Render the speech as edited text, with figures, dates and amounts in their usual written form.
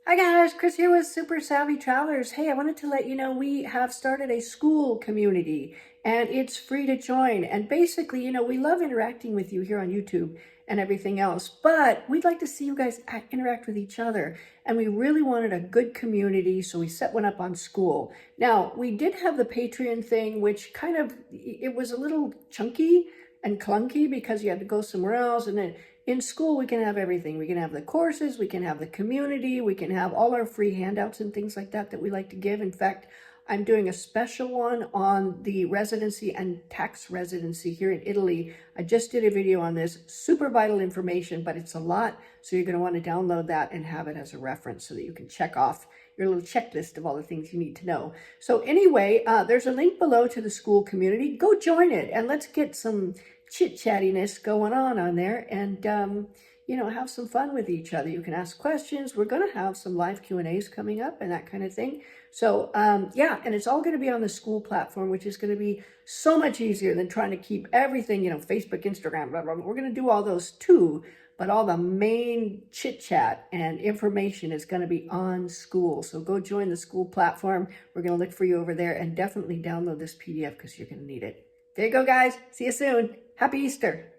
Hi guys, Chris here with Super Savvy Travelers. Hey, I wanted to let you know we have started a Skool community and it's free to join. And basically, we love interacting with you here on YouTube and everything else, but we'd like to see you guys interact with each other. And we really wanted a good community, so we set one up on Skool. Now, we did have the Patreon thing, which it was a little chunky and clunky because you had to go somewhere else. And then in Skool, we can have everything. We can have the courses, we can have the community, we can have all our free handouts and things like that we like to give. In fact, I'm doing a special one on the residency and tax residency here in Italy. I just did a video on this, super vital information, but it's a lot. So you're gonna wanna download that and have it as a reference so that you can check off your little checklist of all the things you need to know. So anyway, there's a link below to the Skool community. Go join it and let's get some chit-chattiness going on there and have some fun with each other. You can ask questions. We're going to have some live Q&As coming up and that kind of thing. So yeah, and it's all going to be on the Skool platform, which is going to be so much easier than trying to keep everything, Facebook, Instagram, blah, blah, blah. We're going to do all those too, but all the main chit-chat and information is going to be on Skool. So go join the Skool platform. We're going to look for you over there, and definitely download this PDF because you're going to need it. There you go, guys. See you soon. Happy Easter.